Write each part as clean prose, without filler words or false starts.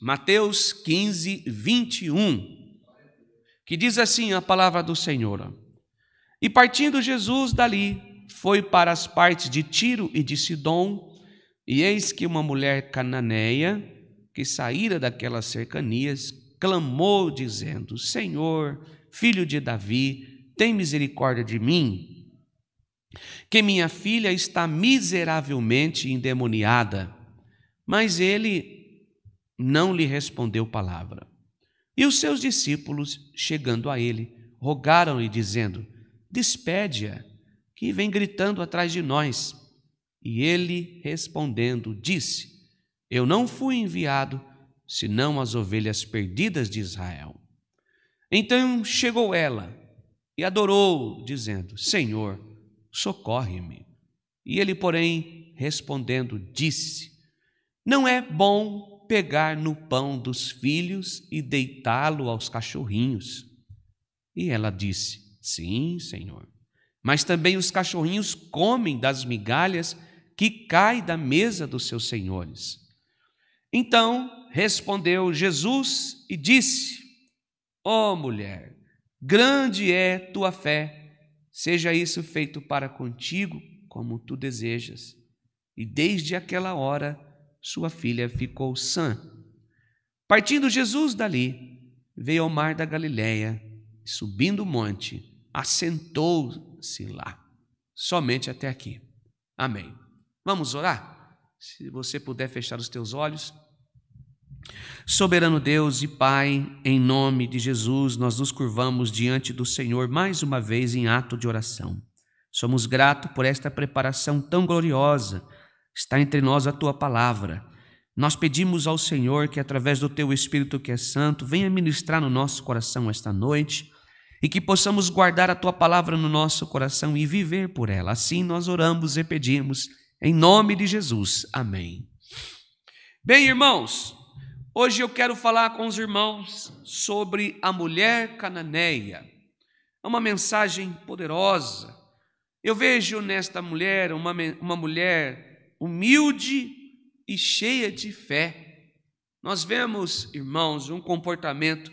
Mateus 15, 21, que diz assim a palavra do Senhor: E partindo Jesus dali, foi para as partes de Tiro e de Sidom, e eis que uma mulher cananeia, que saíra daquelas cercanias, clamou, dizendo: Senhor, filho de Davi, tem misericórdia de mim, que minha filha está miseravelmente endemoniada. Mas ele não lhe respondeu palavra. E os seus discípulos, chegando a ele, rogaram-lhe, dizendo: Despede-a, que vem gritando atrás de nós. E ele, respondendo, disse: Eu não fui enviado, senão as ovelhas perdidas de Israel. Então chegou ela e adorou, dizendo: Senhor, socorre-me. E ele, porém, respondendo, disse: Não é bom pegar no pão dos filhos e deitá-lo aos cachorrinhos. E ela disse: Sim, Senhor, mas também os cachorrinhos comem das migalhas que caem da mesa dos seus senhores. Então respondeu Jesus e disse: Ó mulher, grande é tua fé, seja isso feito para contigo como tu desejas. E desde aquela hora sua filha ficou sã. Partindo Jesus dali, veio ao mar da Galileia, e subindo o monte, assentou-se lá. Somente até aqui. Amém. Vamos orar? Se você puder fechar os teus olhos. Soberano Deus e Pai, em nome de Jesus, nós nos curvamos diante do Senhor mais uma vez em ato de oração. Somos gratos por esta preparação tão gloriosa. Está entre nós a Tua palavra. Nós pedimos ao Senhor que, através do Teu Espírito que é santo, venha ministrar no nosso coração esta noite e que possamos guardar a Tua palavra no nosso coração e viver por ela. Assim nós oramos e pedimos, em nome de Jesus. Amém. Bem, irmãos, hoje eu quero falar com os irmãos sobre a mulher cananeia. É uma mensagem poderosa. Eu vejo nesta mulher uma mulher humilde e cheia de fé. Nós vemos, irmãos, um comportamento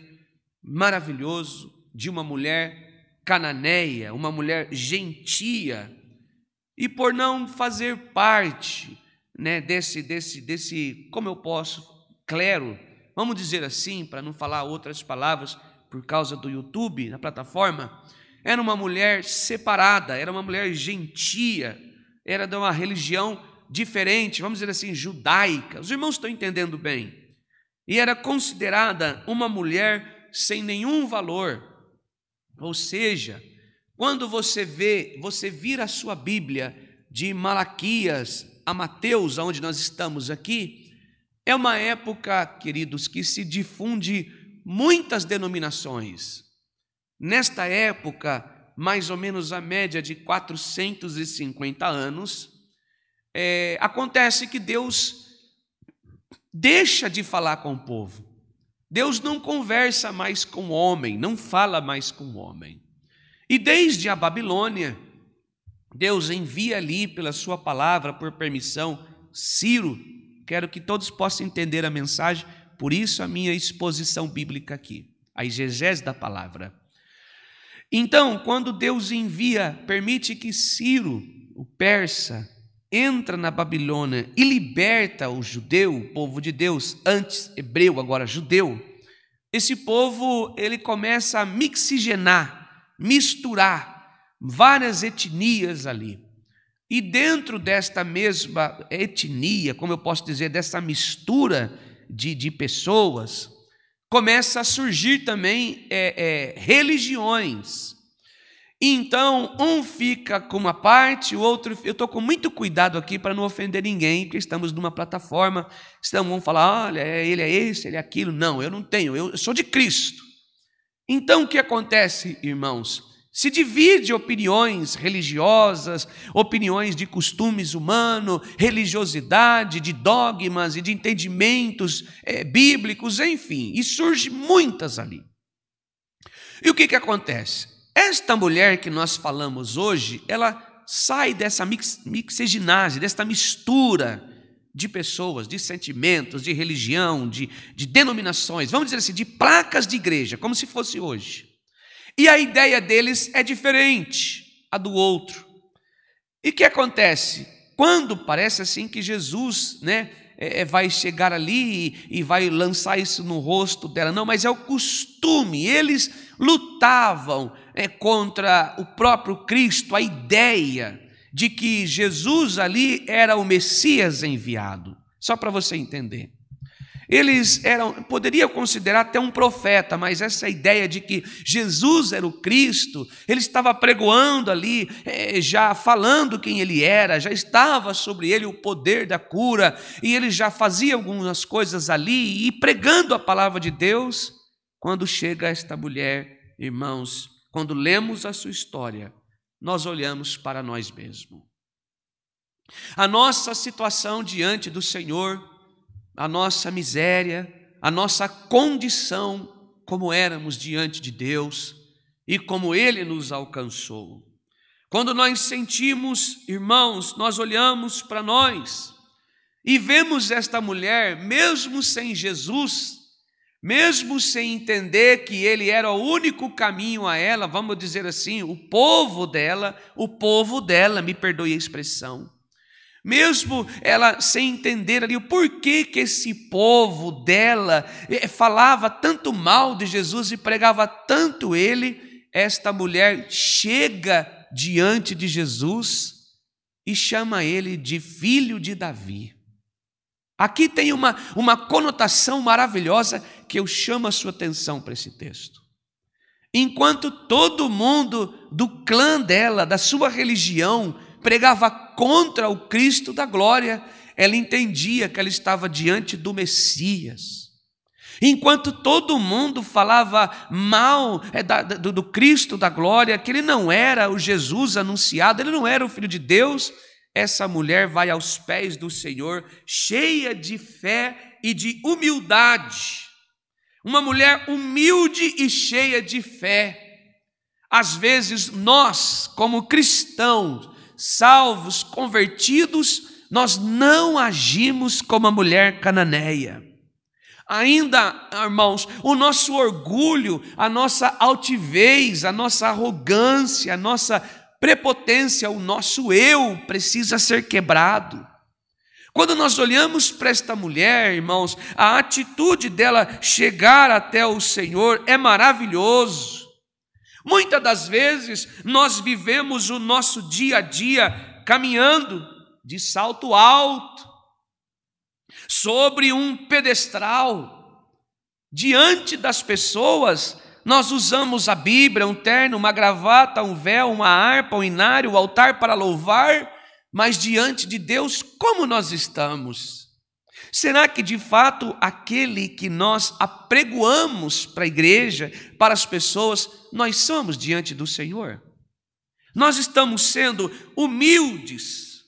maravilhoso de uma mulher cananeia, uma mulher gentia. E por não fazer parte, desse, como eu posso, clero, vamos dizer assim, para não falar outras palavras por causa do YouTube, na plataforma, era uma mulher separada, era uma mulher gentia, era de uma religião diferente, vamos dizer assim, judaica. Os irmãos estão entendendo bem. E era considerada uma mulher sem nenhum valor. Ou seja, quando você vira a sua Bíblia de Malaquias a Mateus, onde nós estamos aqui, é uma época, queridos, que se difunde muitas denominações. Nesta época, mais ou menos a média de 450 anos, acontece que Deus deixa de falar com o povo. Deus não conversa mais com o homem, não fala mais com o homem. E desde a Babilônia, Deus envia ali pela sua palavra, por permissão, Ciro. Quero que todos possam entender a mensagem, por isso a minha exposição bíblica aqui, a exegese da palavra. Então, quando Deus permite que Ciro, o persa, entra na Babilônia e liberta o judeu, o povo de Deus, antes hebreu, agora judeu, esse povo ele começa a misturar várias etnias ali. E dentro desta mesma etnia, como eu posso dizer, dessa mistura de pessoas, começa a surgir também religiões. Então, um fica com uma parte, o outro... Eu estou com muito cuidado aqui para não ofender ninguém, porque estamos numa plataforma, vão falar, olha, ele é esse, ele é aquilo. Não, eu não tenho, eu sou de Cristo. Então, o que acontece, irmãos? Se divide opiniões religiosas, opiniões de costumes humanos, religiosidade, de dogmas e de entendimentos bíblicos, enfim, e surge muitas ali. E o que acontece? Esta mulher que nós falamos hoje, ela sai dessa mixeginase, desta mistura de pessoas, de sentimentos, de religião, de denominações, vamos dizer assim, de placas de igreja, como se fosse hoje. E a ideia deles é diferente a do outro. E o que acontece? Quando parece assim que Jesus, vai chegar ali e vai lançar isso no rosto dela. Não, mas é o costume. Eles lutavam contra o próprio Cristo, a ideia de que Jesus ali era o Messias enviado. Só para você entender. Eles poderiam considerar até um profeta, mas essa ideia de que Jesus era o Cristo, ele estava pregoando ali, já falando quem ele era, já estava sobre ele o poder da cura, e ele já fazia algumas coisas ali, e pregando a palavra de Deus. Quando chega esta mulher, irmãos, quando lemos a sua história, nós olhamos para nós mesmos. A nossa situação diante do Senhor, a nossa miséria, a nossa condição, como éramos diante de Deus e como Ele nos alcançou. Quando nós sentimos, irmãos, nós olhamos para nós e vemos esta mulher, mesmo sem Jesus, mesmo sem entender que Ele era o único caminho a ela, vamos dizer assim, o povo dela, me perdoe a expressão, mesmo ela sem entender ali o porquê que esse povo dela falava tanto mal de Jesus e pregava tanto ele, esta mulher chega diante de Jesus e chama ele de filho de Davi. Aqui tem uma conotação maravilhosa que eu chamo a sua atenção para esse texto. Enquanto todo mundo do clã dela, da sua religião, pregava contra o Cristo da glória, ela entendia que ela estava diante do Messias. Enquanto todo mundo falava mal do Cristo da glória, que ele não era o Jesus anunciado, ele não era o Filho de Deus, essa mulher vai aos pés do Senhor, cheia de fé e de humildade. Uma mulher humilde e cheia de fé. Às vezes nós, como cristãos, salvos, convertidos, nós não agimos como a mulher cananeia. Ainda, irmãos, o nosso orgulho, a nossa altivez, a nossa arrogância, a nossa prepotência, o nosso eu precisa ser quebrado. Quando nós olhamos para esta mulher, irmãos, a atitude dela chegar até o Senhor é maravilhoso. Muitas das vezes nós vivemos o nosso dia a dia caminhando de salto alto, sobre um pedestal, diante das pessoas. Nós usamos a Bíblia, um terno, uma gravata, um véu, uma harpa, um inário, o altar para louvar, mas diante de Deus, como nós estamos? Será que de fato aquele que nós apregoamos para a igreja, para as pessoas, nós somos diante do Senhor? Nós estamos sendo humildes,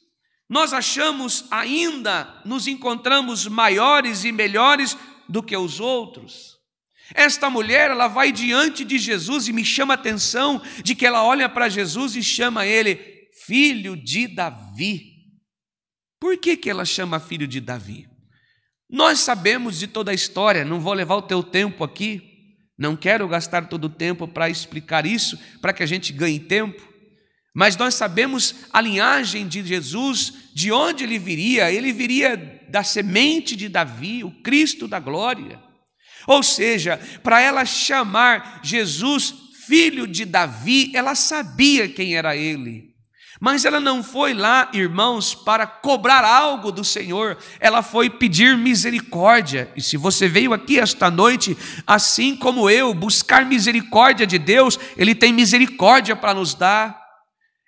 nós achamos ainda, nos encontramos maiores e melhores do que os outros. Esta mulher, ela vai diante de Jesus e me chama a atenção de que ela olha para Jesus e chama ele filho de Davi. Por que ela chama filho de Davi? Nós sabemos de toda a história, não vou levar o teu tempo aqui, não quero gastar todo o tempo para explicar isso, para que a gente ganhe tempo, mas nós sabemos a linhagem de Jesus, de onde ele viria da semente de Davi, o Cristo da glória. Ou seja, para ela chamar Jesus filho de Davi, ela sabia quem era ele. Mas ela não foi lá, irmãos, para cobrar algo do Senhor, ela foi pedir misericórdia. E se você veio aqui esta noite, assim como eu, buscar misericórdia de Deus, Ele tem misericórdia para nos dar.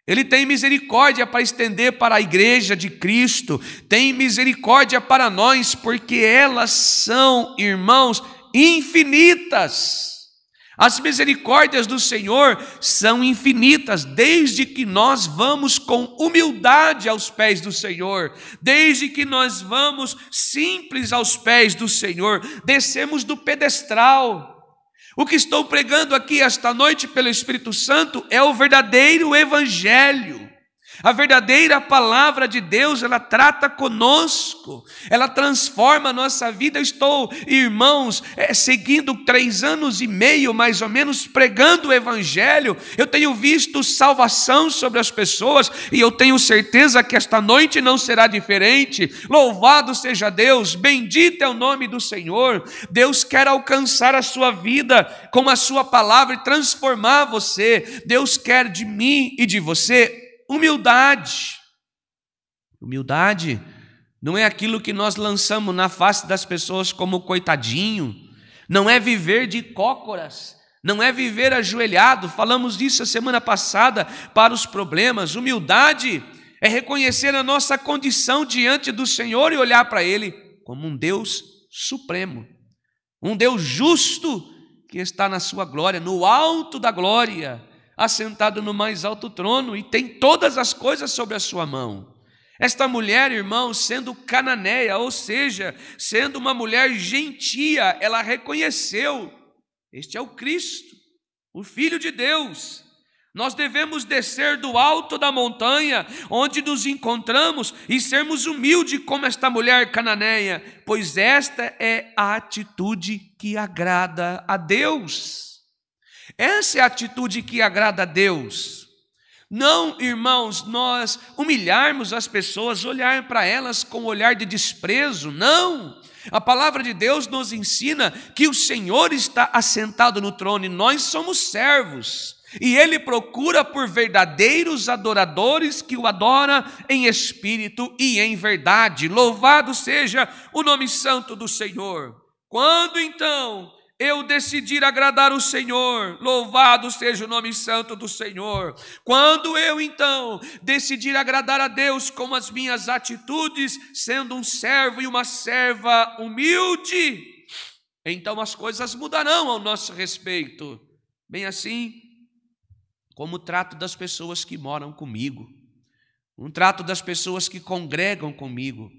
Ele tem misericórdia para estender para a igreja de Cristo, tem misericórdia para nós, porque elas são, irmãos, infinitas. As misericórdias do Senhor são infinitas, desde que nós vamos com humildade aos pés do Senhor, desde que nós vamos simples aos pés do Senhor, descemos do pedestal. O que estou pregando aqui esta noite pelo Espírito Santo é o verdadeiro evangelho. A verdadeira palavra de Deus, ela trata conosco, ela transforma a nossa vida. Eu estou, irmãos, seguindo 3 anos e meio, mais ou menos, pregando o Evangelho. Eu tenho visto salvação sobre as pessoas e eu tenho certeza que esta noite não será diferente. Louvado seja Deus, bendito é o nome do Senhor. Deus quer alcançar a sua vida com a sua palavra e transformar você. Deus quer de mim e de você humildade. Humildade não é aquilo que nós lançamos na face das pessoas como coitadinho, não é viver de cócoras, não é viver ajoelhado. Falamos disso a semana passada para os problemas. Humildade é reconhecer a nossa condição diante do Senhor e olhar para Ele como um Deus supremo, um Deus justo que está na sua glória, no alto da glória, assentado no mais alto trono, e tem todas as coisas sobre a sua mão. Esta mulher, irmãos, sendo cananeia, ou seja, sendo uma mulher gentia, ela reconheceu: este é o Cristo, o Filho de Deus. Nós devemos descer do alto da montanha onde nos encontramos e sermos humildes como esta mulher cananeia, pois esta é a atitude que agrada a Deus. Essa é a atitude que agrada a Deus. Não, irmãos, nós humilharmos as pessoas, olhar para elas com um olhar de desprezo, não. A palavra de Deus nos ensina que o Senhor está assentado no trono e nós somos servos. E Ele procura por verdadeiros adoradores que o adoram em espírito e em verdade. Louvado seja o nome santo do Senhor. Quando então eu decidir agradar o Senhor, louvado seja o nome santo do Senhor. Quando eu então decidir agradar a Deus com as minhas atitudes, sendo um servo e uma serva humilde, então as coisas mudarão ao nosso respeito. Bem assim como o trato das pessoas que moram comigo, um trato das pessoas que congregam comigo,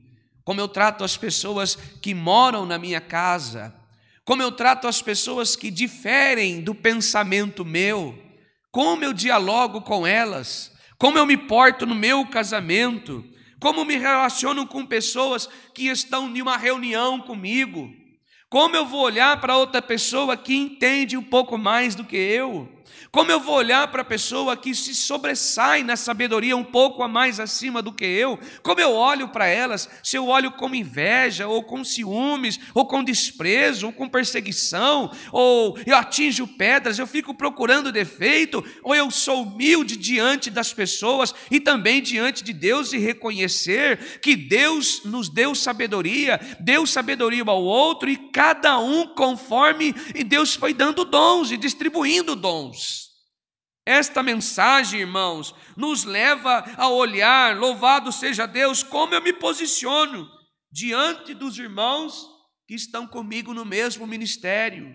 como eu trato as pessoas que moram na minha casa, como eu trato as pessoas que diferem do pensamento meu, como eu dialogo com elas, como eu me porto no meu casamento, como me relaciono com pessoas que estão em uma reunião comigo, como eu vou olhar para outra pessoa que entende um pouco mais do que eu, como eu vou olhar para a pessoa que se sobressai na sabedoria um pouco a mais acima do que eu, como eu olho para elas, se eu olho com inveja, ou com ciúmes, ou com desprezo, ou com perseguição, ou eu atinjo pedras, eu fico procurando defeito, ou eu sou humilde diante das pessoas e também diante de Deus e reconhecer que Deus nos deu sabedoria ao outro e cada um conforme, e Deus foi dando dons e distribuindo dons. Esta mensagem, irmãos, nos leva a olhar, louvado seja Deus, como eu me posiciono diante dos irmãos que estão comigo no mesmo ministério,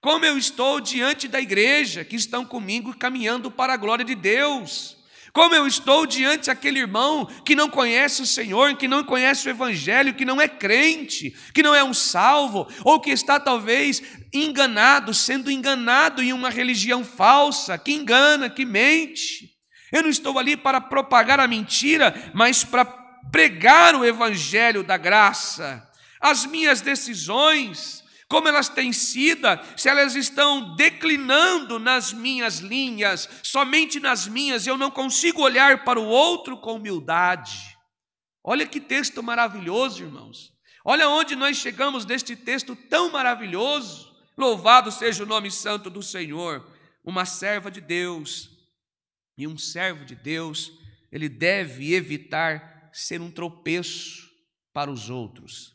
como eu estou diante da igreja que estão comigo caminhando para a glória de Deus, como eu estou diante daquele irmão que não conhece o Senhor, que não conhece o Evangelho, que não é crente, que não é um salvo, ou que está talvez enganado, sendo enganado em uma religião falsa, que engana, que mente. Eu não estou ali para propagar a mentira, mas para pregar o Evangelho da graça. As minhas decisões, como elas têm sido, se elas estão declinando nas minhas linhas, somente nas minhas, eu não consigo olhar para o outro com humildade. Olha que texto maravilhoso, irmãos. Olha onde nós chegamos deste texto tão maravilhoso. Louvado seja o nome santo do Senhor. Uma serva de Deus e um servo de Deus, ele deve evitar ser um tropeço para os outros.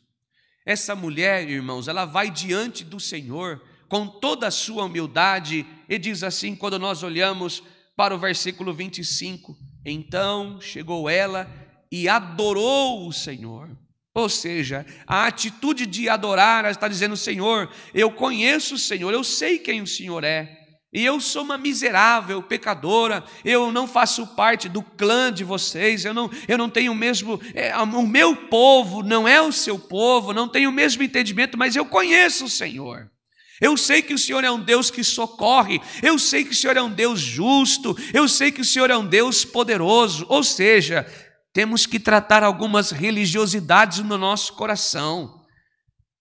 Essa mulher, irmãos, ela vai diante do Senhor com toda a sua humildade e diz assim, quando nós olhamos para o versículo 25, então chegou ela e adorou o Senhor. Ou seja, a atitude de adorar, ela está dizendo, Senhor, eu conheço o Senhor, eu sei quem o Senhor é. E eu sou uma miserável pecadora, eu não faço parte do clã de vocês, eu não tenho o mesmo, o meu povo não é o seu povo, não tenho o mesmo entendimento, mas eu conheço o Senhor. Eu sei que o Senhor é um Deus que socorre, eu sei que o Senhor é um Deus justo, eu sei que o Senhor é um Deus poderoso. Ou seja, temos que tratar algumas religiosidades no nosso coração.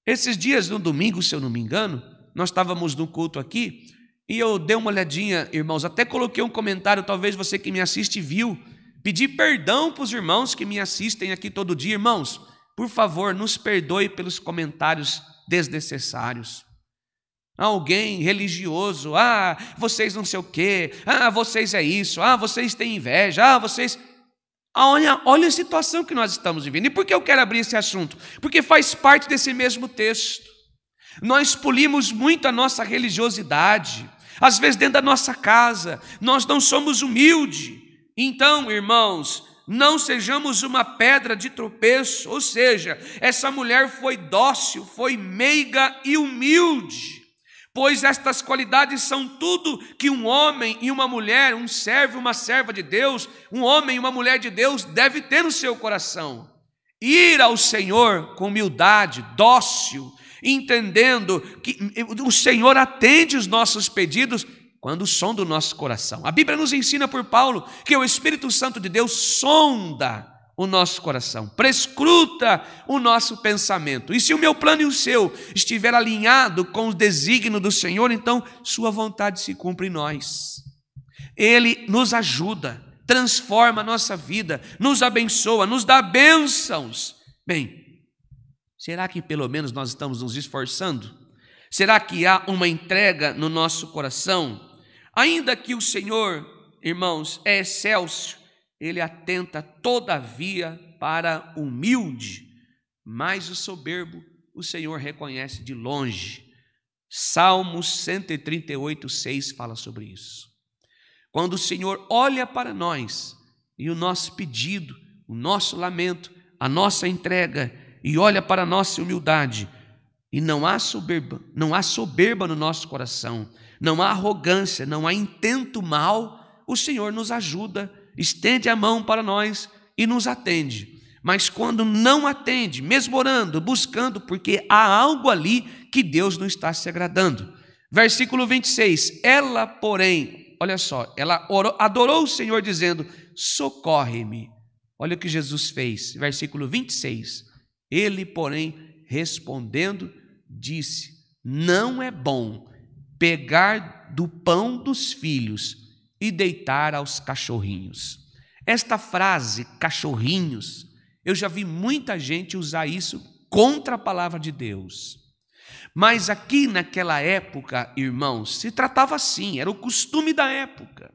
Esses dias, no domingo, se eu não me engano, nós estávamos no culto aqui e eu dei uma olhadinha, irmãos, até coloquei um comentário, talvez você que me assiste viu, pedi perdão para os irmãos que me assistem aqui todo dia. Irmãos, por favor, nos perdoe pelos comentários desnecessários. Alguém religioso, vocês não sei o quê, vocês é isso, vocês têm inveja, vocês... Olha a situação que nós estamos vivendo. E por que eu quero abrir esse assunto? Porque faz parte desse mesmo texto. Nós polimos muito a nossa religiosidade, às vezes dentro da nossa casa, nós não somos humildes. Então, irmãos, não sejamos uma pedra de tropeço, ou seja, essa mulher foi dócil, foi meiga e humilde, pois estas qualidades são tudo que um homem e uma mulher, um servo e uma serva de Deus, um homem e uma mulher de Deus deve ter no seu coração. Ir ao Senhor com humildade, dócil, entendendo que o Senhor atende os nossos pedidos quando sonda o nosso coração. A Bíblia nos ensina por Paulo que o Espírito Santo de Deus sonda o nosso coração, prescruta o nosso pensamento. E se o meu plano e o seu estiver alinhado com o desígnio do Senhor, então sua vontade se cumpre em nós. Ele nos ajuda, transforma a nossa vida, nos abençoa, nos dá bênçãos. Bem, será que pelo menos nós estamos nos esforçando? Será que há uma entrega no nosso coração? Ainda que o Senhor, irmãos, é excelso, Ele atenta todavia para o humilde, mas o soberbo o Senhor reconhece de longe. Salmos 138, 6 fala sobre isso. Quando o Senhor olha para nós e o nosso pedido, o nosso lamento, a nossa entrega, e olha para a nossa humildade, e não há soberba no nosso coração, não há arrogância, não há intento mal, o Senhor nos ajuda, estende a mão para nós e nos atende. Mas quando não atende, mesmo orando, buscando, porque há algo ali que Deus não está se agradando. Versículo 26, ela porém, olha só, ela adorou o Senhor dizendo, socorre-me. Olha o que Jesus fez, versículo 26, ele porém respondendo disse, não é bom pegar do pão dos filhos e deitar aos cachorrinhos. Esta frase, cachorrinhos, eu já vi muita gente usar isso contra a palavra de Deus. Mas aqui naquela época, irmãos, se tratava assim, era o costume da época.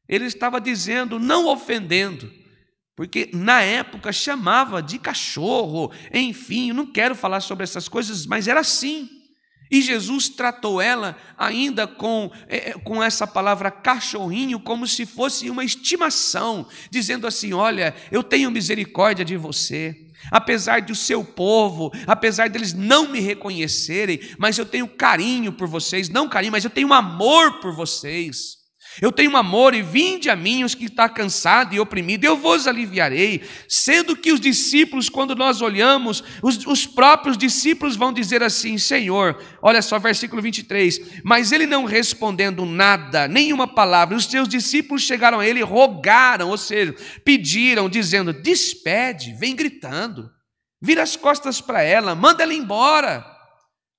Ele estava dizendo, não ofendendo, porque na época chamava de cachorro, enfim, eu não quero falar sobre essas coisas, mas era assim. E Jesus tratou ela ainda com essa palavra cachorrinho como se fosse uma estimação, dizendo assim, olha, eu tenho misericórdia de você, apesar do seu povo, apesar deles não me reconhecerem, mas eu tenho carinho por vocês, não carinho, mas eu tenho amor por vocês. Eu tenho amor e vinde a mim os que está cansado e oprimido, eu vos aliviarei. Sendo que os discípulos, quando nós olhamos, os próprios discípulos vão dizer assim, Senhor, olha só, versículo 23, mas ele não respondendo nada, nenhuma palavra, os seus discípulos chegaram a ele e rogaram, ou seja, pediram, dizendo, despede, vem gritando, vira as costas para ela, manda ela embora.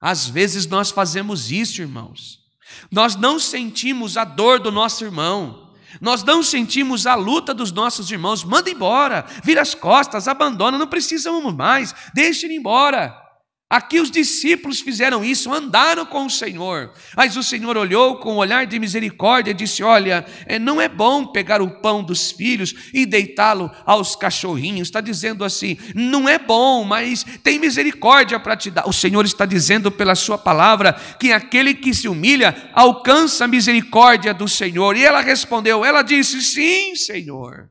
Às vezes nós fazemos isso, irmãos. Nós não sentimos a dor do nosso irmão, nós não sentimos a luta dos nossos irmãos, manda embora, vira as costas, abandona, não precisamos mais, deixa ele embora. Aqui os discípulos fizeram isso, andaram com o Senhor, mas o Senhor olhou com um olhar de misericórdia e disse, olha, não é bom pegar o pão dos filhos e deitá-lo aos cachorrinhos, está dizendo assim, não é bom, mas tem misericórdia para te dar. O Senhor está dizendo pela sua palavra que aquele que se humilha alcança a misericórdia do Senhor. E ela respondeu, ela disse, sim, Senhor.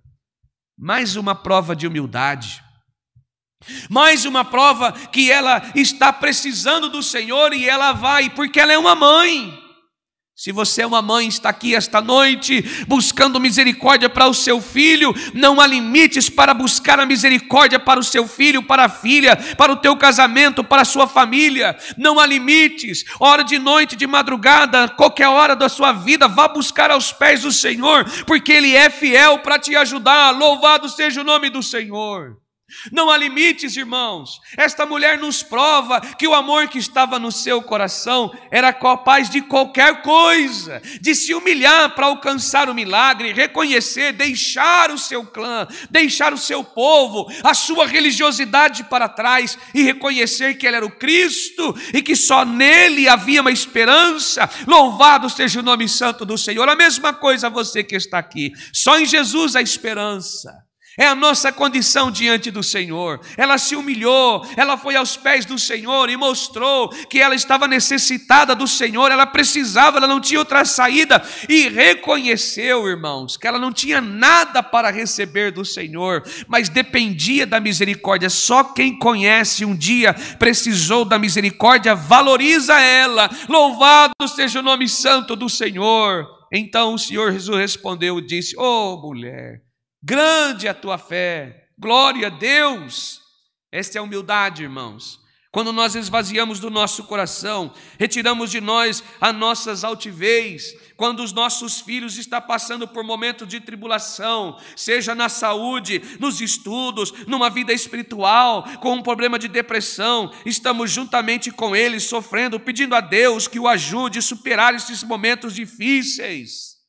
Mais uma prova de humildade. Mais uma prova que ela está precisando do Senhor e ela vai, porque ela é uma mãe. Se você é uma mãe, está aqui esta noite buscando misericórdia para o seu filho, não há limites para buscar a misericórdia para o seu filho, para a filha, para o teu casamento, para a sua família. Não há limites. Hora de noite, de madrugada, qualquer hora da sua vida, vá buscar aos pés do Senhor, porque Ele é fiel para te ajudar. Louvado seja o nome do Senhor. Não há limites, irmãos. Esta mulher nos prova que o amor que estava no seu coração era capaz de qualquer coisa, de se humilhar para alcançar o milagre, reconhecer, deixar o seu clã, deixar o seu povo, a sua religiosidade para trás e reconhecer que ele era o Cristo e que só nele havia uma esperança. Louvado seja o nome santo do Senhor. A mesma coisa você que está aqui. Só em Jesus a esperança. É a nossa condição diante do Senhor. Ela se humilhou, ela foi aos pés do Senhor e mostrou que ela estava necessitada do Senhor, ela precisava, ela não tinha outra saída e reconheceu, irmãos, que ela não tinha nada para receber do Senhor, mas dependia da misericórdia. Só quem conhece um dia precisou da misericórdia, valoriza ela. Louvado seja o nome santo do Senhor. Então o Senhor Jesus respondeu e disse: "Oh, mulher, grande é a tua fé, glória a Deus." Esta é a humildade, irmãos. Quando nós esvaziamos do nosso coração, retiramos de nós as nossas altivez, quando os nossos filhos estão passando por momentos de tribulação, seja na saúde, nos estudos, numa vida espiritual, com um problema de depressão, estamos juntamente com eles sofrendo, pedindo a Deus que o ajude a superar esses momentos difíceis.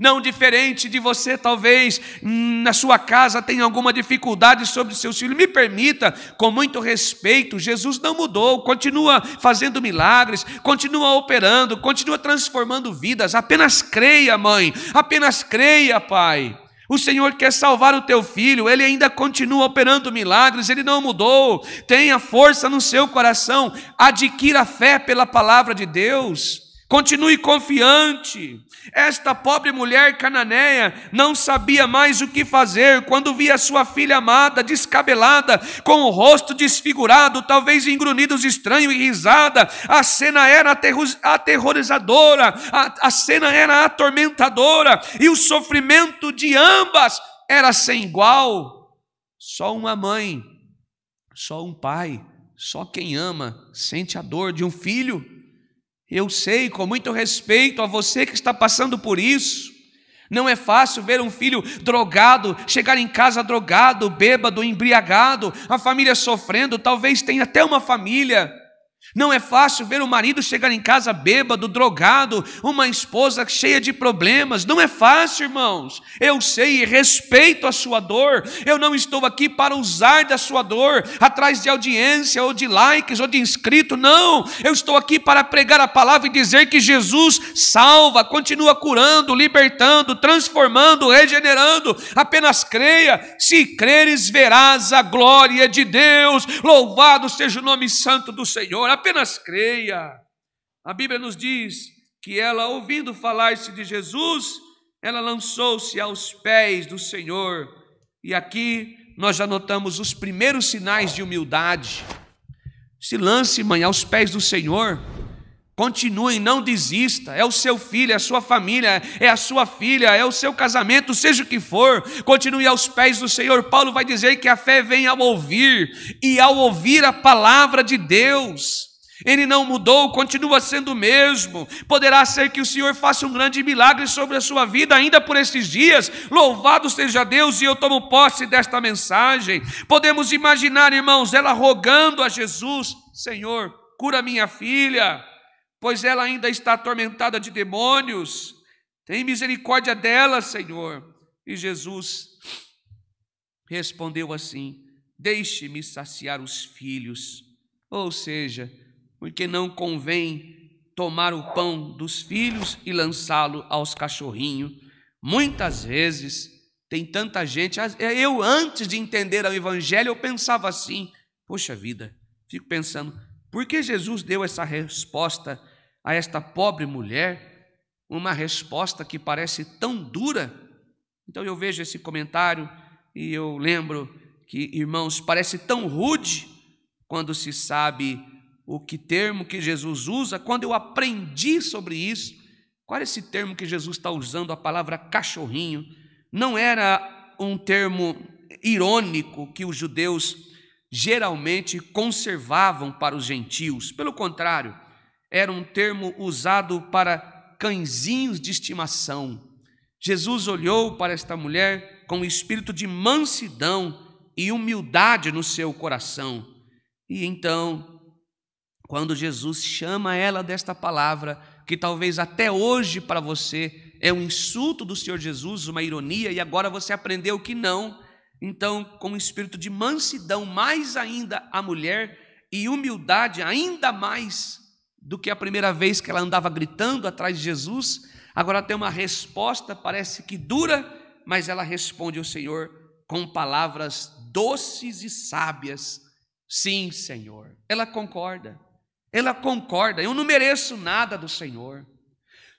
Não diferente de você, talvez na sua casa tenha alguma dificuldade sobre seus filhos. Me permita, com muito respeito, Jesus não mudou, continua fazendo milagres, continua operando, continua transformando vidas. Apenas creia, mãe, apenas creia, pai. O Senhor quer salvar o teu filho, Ele ainda continua operando milagres, Ele não mudou. Tenha força no seu coração, adquira fé pela palavra de Deus. Continue confiante. Esta pobre mulher cananeia não sabia mais o que fazer quando via sua filha amada descabelada, com o rosto desfigurado, talvez em grunhidos estranhos e risada. A cena era aterrorizadora, a cena era atormentadora e o sofrimento de ambas era sem igual. Só uma mãe, só um pai, só quem ama sente a dor de um filho. Eu sei, com muito respeito a você que está passando por isso, não é fácil ver um filho drogado, chegar em casa drogado, bêbado, embriagado, a família sofrendo, talvez tenha até uma família. Não é fácil ver o marido chegar em casa bêbado, drogado, uma esposa cheia de problemas. Não é fácil, irmãos. Eu sei e respeito a sua dor. Eu não estou aqui para usar da sua dor atrás de audiência ou de likes ou de inscrito. Não, eu estou aqui para pregar a palavra e dizer que Jesus salva, continua curando, libertando, transformando, regenerando. Apenas creia. Se creres, verás a glória de Deus. Louvado seja o nome santo do Senhor. Apenas creia. A Bíblia nos diz que ela, ouvindo falar-se de Jesus, ela lançou-se aos pés do Senhor. E aqui nós já notamos os primeiros sinais de humildade. Se lance, mãe, aos pés do Senhor. Continue, não desista. É o seu filho, é a sua família, é a sua filha, é o seu casamento, seja o que for. Continue aos pés do Senhor. Paulo vai dizer que a fé vem ao ouvir, e ao ouvir a palavra de Deus. Ele não mudou, continua sendo o mesmo. Poderá ser que o Senhor faça um grande milagre sobre a sua vida ainda por esses dias. Louvado seja Deus, e eu tomo posse desta mensagem. Podemos imaginar, irmãos, ela rogando a Jesus: Senhor, cura minha filha, pois ela ainda está atormentada de demônios. Tem misericórdia dela, Senhor. E Jesus respondeu assim: deixe-me saciar os filhos. Ou seja, porque não convém tomar o pão dos filhos e lançá-lo aos cachorrinhos. Muitas vezes tem tanta gente. Eu, antes de entender o evangelho, eu pensava assim: poxa vida, fico pensando, por que Jesus deu essa resposta a esta pobre mulher? Uma resposta que parece tão dura. Então eu vejo esse comentário e eu lembro que, irmãos, parece tão rude quando se sabe o que termo que Jesus usa. Quando eu aprendi sobre isso, Qual é esse termo que Jesus está usando, a palavra cachorrinho? Não era um termo irônico que os judeus geralmente conservavam para os gentios. Pelo contrário, era um termo usado para cãezinhos de estimação. Jesus olhou para esta mulher com um espírito de mansidão e humildade no seu coração. E então, quando Jesus chama ela desta palavra, que talvez até hoje para você é um insulto do Senhor Jesus, uma ironia, e agora você aprendeu que não. Então, com um espírito de mansidão, mais ainda a mulher, e humildade ainda mais do que a primeira vez que ela andava gritando atrás de Jesus, agora tem uma resposta, parece que dura, mas ela responde ao Senhor com palavras doces e sábias. Sim, Senhor. Ela concorda, eu não mereço nada do Senhor.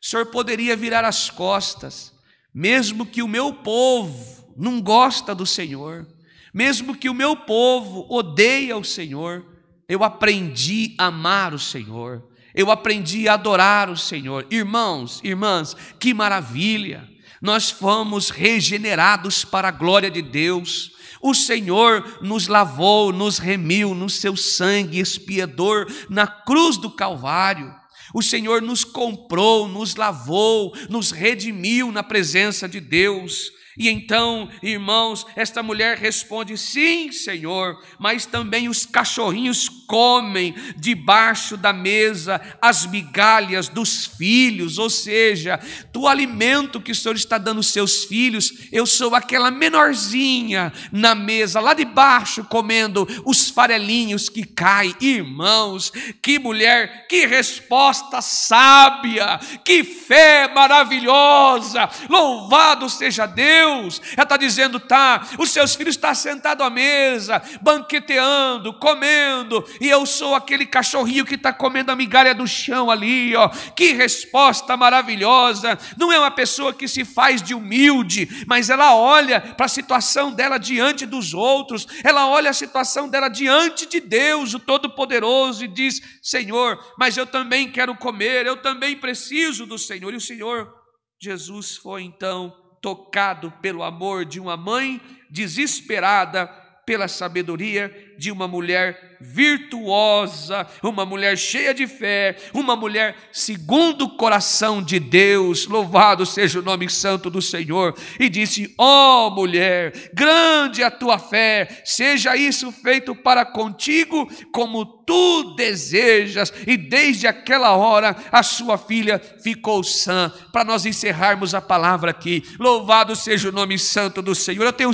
O Senhor poderia virar as costas, mesmo que o meu povo não gosta do Senhor, mesmo que o meu povo odeia o Senhor, eu aprendi a amar o Senhor, eu aprendi a adorar o Senhor. Irmãos, irmãs, que maravilha! Nós fomos regenerados para a glória de Deus. O Senhor nos lavou, nos remiu no seu sangue expiador na cruz do Calvário. O Senhor nos comprou, nos lavou, nos redimiu na presença de Deus. E então, irmãos, esta mulher responde: sim, Senhor, mas também os cachorrinhos comem debaixo da mesa as migalhas dos filhos, ou seja, do alimento que o Senhor está dando aos seus filhos, eu sou aquela menorzinha na mesa, lá de baixo, comendo os farelinhos que caem. Irmãos, que mulher, que resposta sábia, que fé maravilhosa, louvado seja Deus. Ela está dizendo, os seus filhos estão sentados à mesa, banqueteando, comendo, e eu sou aquele cachorrinho que está comendo a migalha do chão ali, ó. Que resposta maravilhosa. Não é uma pessoa que se faz de humilde, mas ela olha para a situação dela diante dos outros, ela olha a situação dela diante de Deus, o Todo-Poderoso, e diz: Senhor, mas eu também quero comer, eu também preciso do Senhor. E o Senhor Jesus foi então tocado pelo amor de uma mãe desesperada, pela sabedoria de uma mulher virtuosa, uma mulher cheia de fé, uma mulher segundo o coração de Deus. Louvado seja o nome santo do Senhor. E disse: ó mulher, grande é a tua fé, seja isso feito para contigo como tu desejas. E desde aquela hora a sua filha ficou sã. Para nós encerrarmos a palavra aqui, louvado seja o nome santo do Senhor. Eu tenho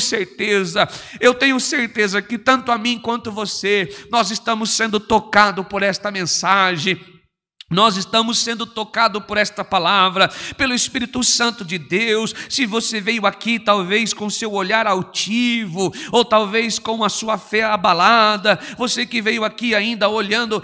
certeza que tanto a mim quanto você, nós estamos sendo tocados por esta mensagem. Nós estamos sendo tocados por esta palavra, pelo Espírito Santo de Deus. Se você veio aqui talvez com seu olhar altivo, ou talvez com a sua fé abalada, você que veio aqui ainda olhando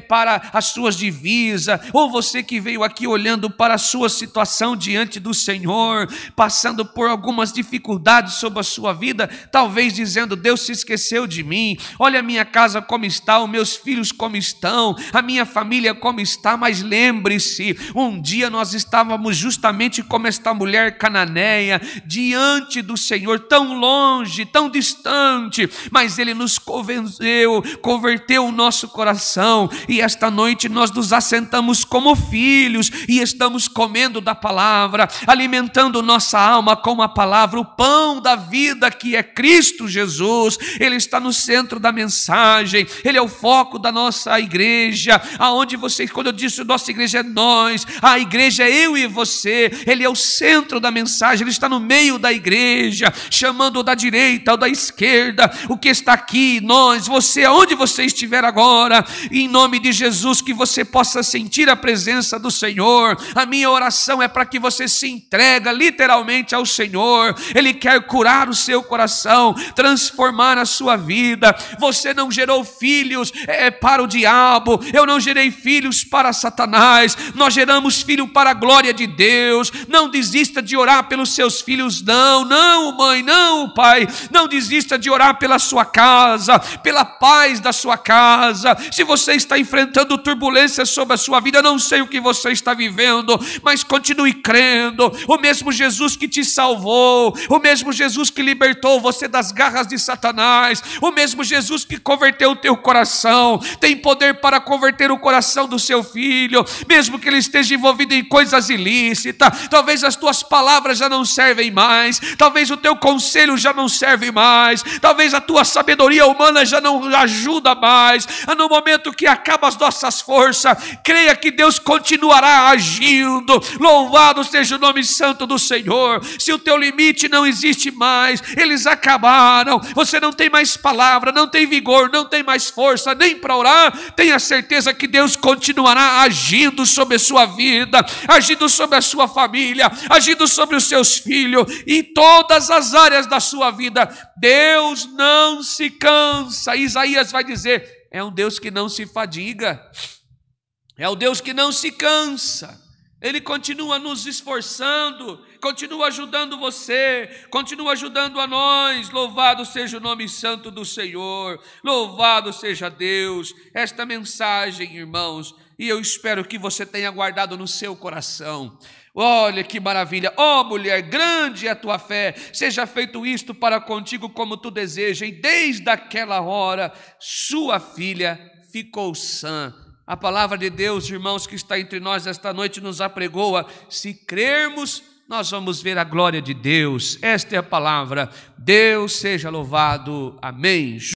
para as suas divisas, ou você que veio aqui olhando para a sua situação diante do Senhor, passando por algumas dificuldades sobre a sua vida, talvez dizendo: Deus se esqueceu de mim, olha a minha casa como está, os meus filhos como estão, a minha família como está. Mas lembre-se, um dia nós estávamos justamente como esta mulher cananeia, diante do Senhor, tão longe, tão distante, mas Ele nos converteu o nosso coração, e esta noite nós nos assentamos como filhos, e estamos comendo da palavra, alimentando nossa alma com a palavra, o pão da vida que é Cristo Jesus. Ele está no centro da mensagem, Ele é o foco da nossa igreja, aonde vocês, quando eu disse nossa igreja é nós, a igreja é eu e você, Ele é o centro da mensagem, Ele está no meio da igreja, chamando da direita ou da esquerda, o que está aqui, nós, você, aonde você estiver agora, em nome de Jesus, que você possa sentir a presença do Senhor. A minha oração é para que você se entregue literalmente ao Senhor. Ele quer curar o seu coração, transformar a sua vida. Você não gerou filhos para o diabo, eu não gerei filhos para para Satanás, nós geramos filho para a glória de Deus. Não desista de orar pelos seus filhos, não, mãe, não, pai, não desista de orar pela sua casa, pela paz da sua casa. Se você está enfrentando turbulências sobre a sua vida, eu não sei o que você está vivendo, mas continue crendo. O mesmo Jesus que te salvou, o mesmo Jesus que libertou você das garras de Satanás, o mesmo Jesus que converteu o teu coração, tem poder para converter o coração do seu filho, mesmo que ele esteja envolvido em coisas ilícitas. Talvez as tuas palavras já não servem mais, talvez o teu conselho já não serve mais, talvez a tua sabedoria humana já não ajuda mais. No momento que acaba as nossas forças, creia que Deus continuará agindo. Louvado seja o nome santo do Senhor. Se o teu limite não existe mais, eles acabaram, você não tem mais palavra, não tem vigor, não tem mais força nem para orar, tenha certeza que Deus continuará agindo sobre a sua vida, agindo sobre a sua família, agindo sobre os seus filhos, em todas as áreas da sua vida. Deus não se cansa. Isaías vai dizer, é um Deus que não se fadiga, é o Deus que não se cansa. Ele continua nos esforçando, continua ajudando você, continua ajudando a nós. Louvado seja o nome santo do Senhor, louvado seja Deus. Esta mensagem, irmãos, e eu espero que você tenha guardado no seu coração. Olha que maravilha, ó mulher, grande é a tua fé, seja feito isto para contigo como tu desejas. E desde aquela hora, sua filha ficou sã. A palavra de Deus, irmãos, que está entre nós esta noite nos apregoa. Se crermos, nós vamos ver a glória de Deus. Esta é a palavra. Deus seja louvado. Amém.